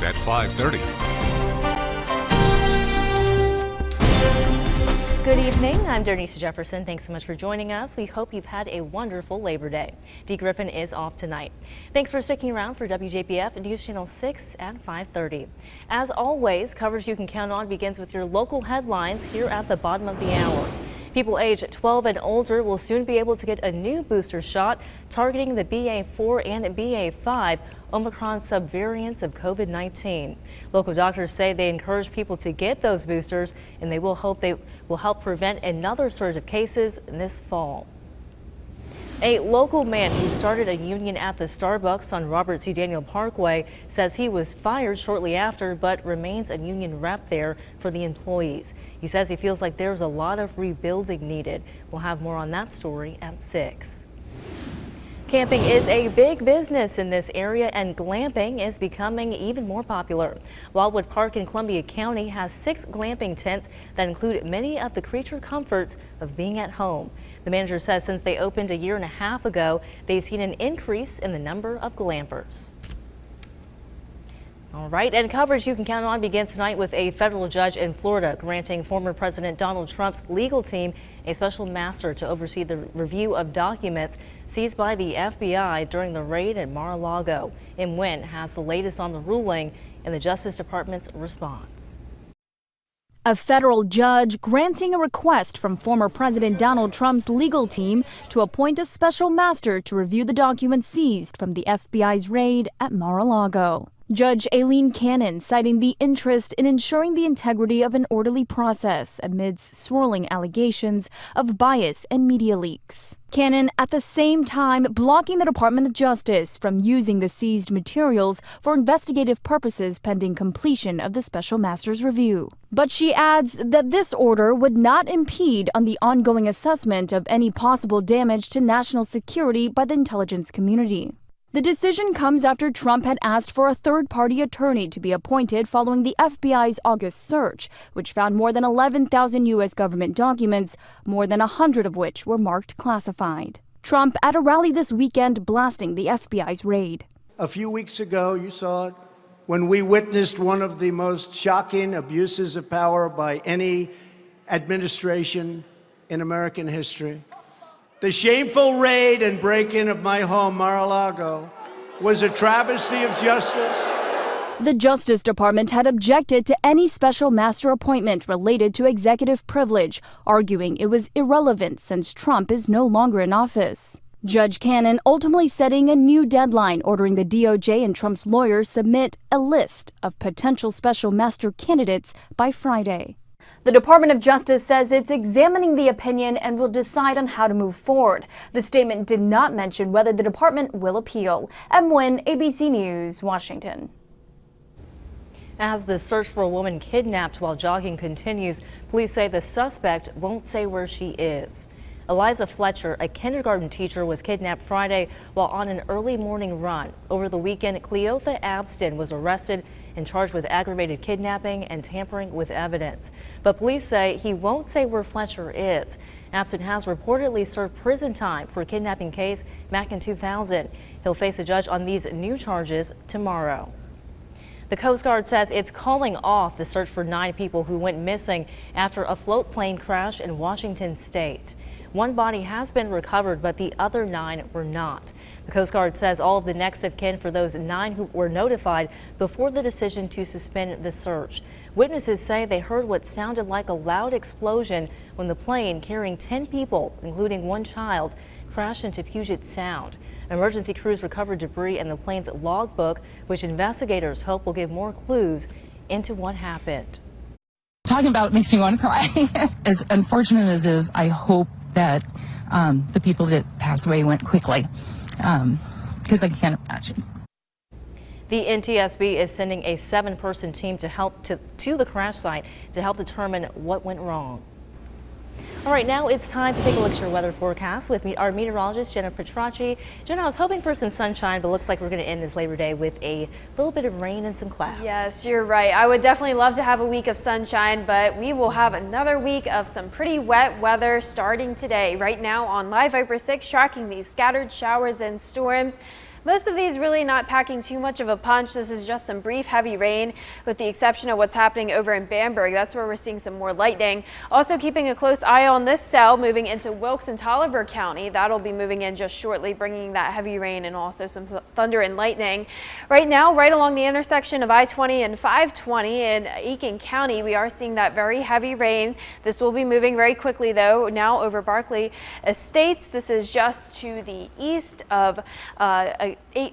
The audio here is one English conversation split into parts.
at 5:30. Good evening. I'm Denise Jefferson. Thanks so much for joining us. We hope you've had a wonderful Labor Day. Dee Griffin is off tonight. Thanks for sticking around for WJBF News Channel 6 at 5:30. As always, coverage you can count on begins with your local headlines here at the bottom of the hour. People aged 12 and older will soon be able to get a new booster shot targeting the BA4 and BA5 Omicron subvariants of COVID-19. Local doctors say they encourage people to get those boosters, and they will help prevent another surge of cases this fall. A local man who started a union at the Starbucks on Robert C. Daniel Parkway says he was fired shortly after, but remains a union rep there for the employees. He says he feels like there's a lot of rebuilding needed. We'll have more on that story at 6. Camping is a big business in this area, and glamping is becoming even more popular. Wildwood Park in Columbia County has 6 glamping tents that include many of the creature comforts of being at home. The manager says since they opened a year and a half ago, they've seen an increase in the number of glampers. All right, and coverage you can count on begins tonight with a federal judge in Florida granting former President Donald Trump's legal team a special master to oversee the review of documents seized by the FBI during the raid at Mar-a-Lago. Im Nguyen has the latest on the ruling and the Justice Department's response. A federal judge granting a request from former President Donald Trump's legal team to appoint a special master to review the documents seized from the FBI's raid at Mar-a-Lago. Judge Aileen Cannon citing the interest in ensuring the integrity of an orderly process amidst swirling allegations of bias and media leaks. Cannon at the same time blocking the Department of Justice from using the seized materials for investigative purposes pending completion of the special master's review. But she adds that this order would not impede on the ongoing assessment of any possible damage to national security by the intelligence community. The decision comes after Trump had asked for a third-party attorney to be appointed following the FBI's August search, which found more than 11,000 U.S. government documents, more than 100 of which were marked classified. Trump at a rally this weekend blasting the FBI's raid. A few weeks ago, you saw it, when we witnessed one of the most shocking abuses of power by any administration in American history. The shameful raid and break-in of my home, Mar-a-Lago, was a travesty of justice. The Justice Department had objected to any special master appointment related to executive privilege, arguing it was irrelevant since Trump is no longer in office. Judge Cannon ultimately setting a new deadline, ordering the DOJ and Trump's lawyers submit a list of potential special master candidates by Friday. The Department of Justice says it's examining the opinion and will decide on how to move forward. The statement did not mention whether the department will appeal. Im Nguyen, ABC News, Washington. As the search for a woman kidnapped while jogging continues, police say the suspect won't say where she is. Eliza Fletcher, a kindergarten teacher, was kidnapped Friday while on an early morning run. Over the weekend, Cleotha Abston was arrested and charged with aggravated kidnapping and tampering with evidence. But police say he won't say where Fletcher is. Abston has reportedly served prison time for a kidnapping case back in 2000. He'll face a judge on these new charges tomorrow. The Coast Guard says it's calling off the search for 9 people who went missing after a float plane crash in Washington state. One body has been recovered, but the other 9 were not. The Coast Guard says all of the next of kin for those 9 who were notified before the decision to suspend the search. Witnesses say they heard what sounded like a loud explosion when the plane carrying 10 people, including 1 child, crashed into Puget Sound. Emergency crews recovered debris in the plane's logbook, which investigators hope will give more clues into what happened. Talking about it makes me want to cry. As unfortunate as it is, I hope that the people that passed away went quickly, because I can't imagine. The NTSB is sending a 7-person team to help to the crash site to help determine what went wrong. All right, now it's time to take a look at your weather forecast with our meteorologist, Jenna Petracci. Jenna, I was hoping for some sunshine, but looks like we're going to end this Labor Day with a little bit of rain and some clouds. Yes, you're right. I would definitely love to have a week of sunshine, but we will have another week of some pretty wet weather starting today. Right now on Live Viper 6, tracking these scattered showers and storms. Most of these really not packing too much of a punch. This is just some brief heavy rain, with the exception of what's happening over in Bamberg. That's where we're seeing some more lightning. Also keeping a close eye on this cell moving into Wilkes and Tolliver County. That'll be moving in just shortly, bringing that heavy rain and also some thunder and lightning. Right now, right along the intersection of I-20 and 520 in Aiken County, we are seeing that very heavy rain. This will be moving very quickly though, now over Barclay Estates. This is just to the east of,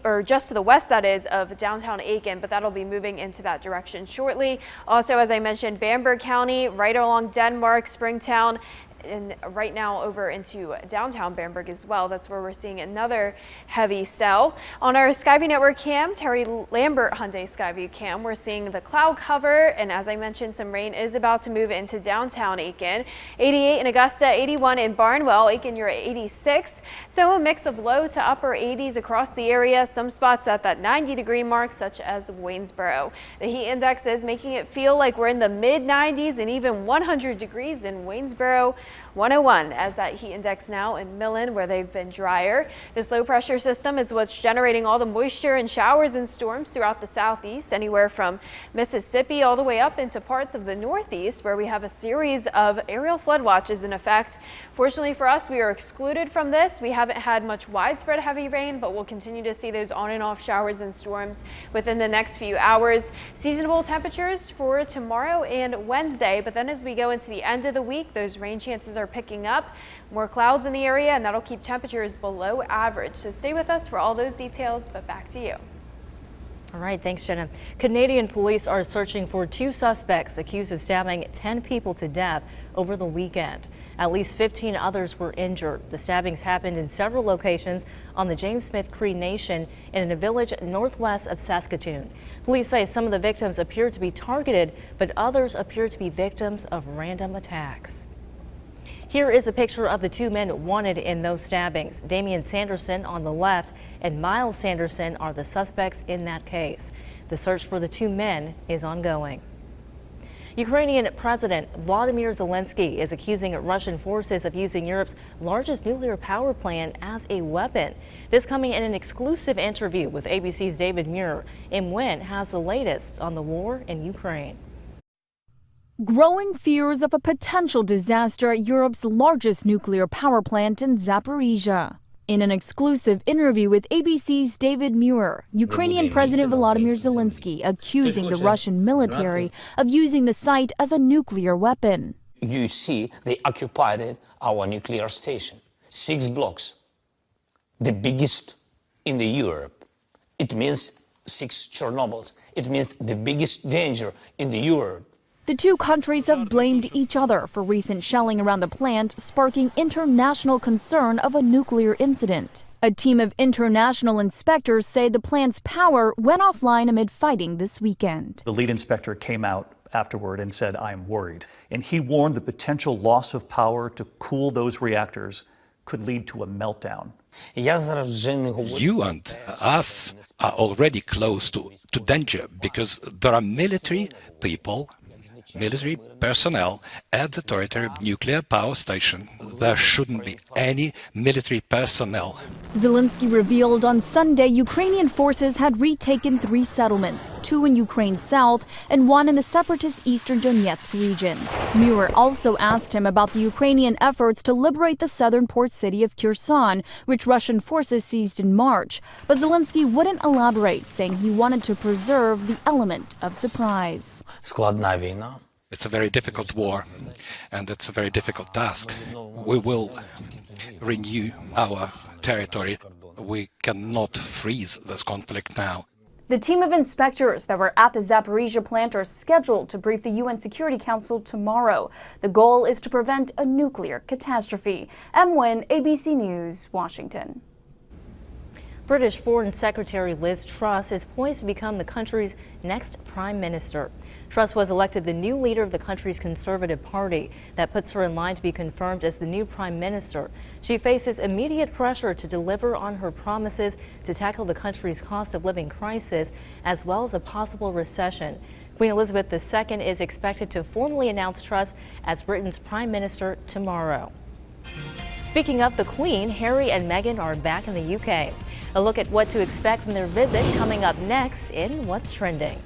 or just to the west, that is, of downtown Aiken, but that'll be moving into that direction shortly. Also, as I mentioned, Bamberg County, right along Denmark, Springtown, and right now over into downtown Bamberg as well. That's where we're seeing another heavy cell. On our Skyview Network cam, Terry Lambert Hyundai Skyview cam, we're seeing the cloud cover, and as I mentioned, some rain is about to move into downtown Aiken. 88 in Augusta, 81 in Barnwell. Aiken, you're at 86. So a mix of low to upper 80s across the area. Some spots at that 90-degree mark, such as Waynesboro. The heat index is making it feel like we're in the mid 90s and even 100 degrees in Waynesboro. 101 as that heat index now in Millen, where they've been drier. This low pressure system is what's generating all the moisture and showers and storms throughout the southeast, anywhere from Mississippi all the way up into parts of the northeast, where we have a series of aerial flood watches in effect. Fortunately for us, we are excluded from this. We haven't had much widespread heavy rain, but we'll continue to see those on and off showers and storms within the next few hours. Seasonable temperatures for tomorrow and Wednesday, but then as we go into the end of the week, those rain chances are picking up. More clouds in the area, and that'll keep temperatures below average. So stay with us for all those details, but back to you. All right, thanks, Jenna. Canadian police are searching for 2 suspects accused of stabbing 10 people to death over the weekend. At least 15 others were injured. The stabbings happened in several locations on the James Smith Cree Nation in a village northwest of Saskatoon. Police say some of the victims appear to be targeted, but others appear to be victims of random attacks. Here is a picture of the 2 men wanted in those stabbings. Damian Sanderson on the left and Miles Sanderson are the suspects in that case. The search for the 2 men is ongoing. Ukrainian President Vladimir Zelensky is accusing Russian forces of using Europe's largest nuclear power plant as a weapon. This coming in an exclusive interview with ABC's David Muir. Im Wen has the latest on the war in Ukraine. Growing fears of a potential disaster at Europe's largest nuclear power plant in Zaporizhia. In an exclusive interview with ABC's David Muir, Ukrainian President Volodymyr Zelensky accusing the Russian military of using the site as a nuclear weapon. You see, they occupied our nuclear station. 6 blocks, the biggest in the Europe. It means 6 Chernobyls. It means the biggest danger in the Europe. The 2 countries have blamed each other for recent shelling around the plant, sparking international concern of a nuclear incident. A team of international inspectors say the plant's power went offline amid fighting this weekend. The lead inspector came out afterward and said, "I'm worried." And he warned the potential loss of power to cool those reactors could lead to a meltdown. You and us are already close to danger because there are military personnel at the Toritary nuclear power station. There shouldn't be any military personnel. Zelensky revealed on Sunday Ukrainian forces had retaken 3 settlements, 2 in Ukraine's south and 1 in the separatist eastern Donetsk region. Muir also asked him about the Ukrainian efforts to liberate the southern port city of Kherson, which Russian forces seized in March. But Zelensky wouldn't elaborate, saying he wanted to preserve the element of surprise. It's a very difficult war, and it's a very difficult task. We will renew our territory. We cannot freeze this conflict now. The team of inspectors that were at the Zaporizhia plant are scheduled to brief the UN Security Council tomorrow. The goal is to prevent a nuclear catastrophe. Im Wen, ABC News, Washington. British Foreign Secretary Liz Truss is poised to become the country's next prime minister. Truss was elected the new leader of the country's Conservative Party. That puts her in line to be confirmed as the new prime minister. She faces immediate pressure to deliver on her promises to tackle the country's cost of living crisis, as well as a possible recession. Queen Elizabeth II is expected to formally announce Truss as Britain's prime minister tomorrow. Speaking of the Queen, Harry and Meghan are back in the UK. A look at what to expect from their visit coming up next in What's Trending.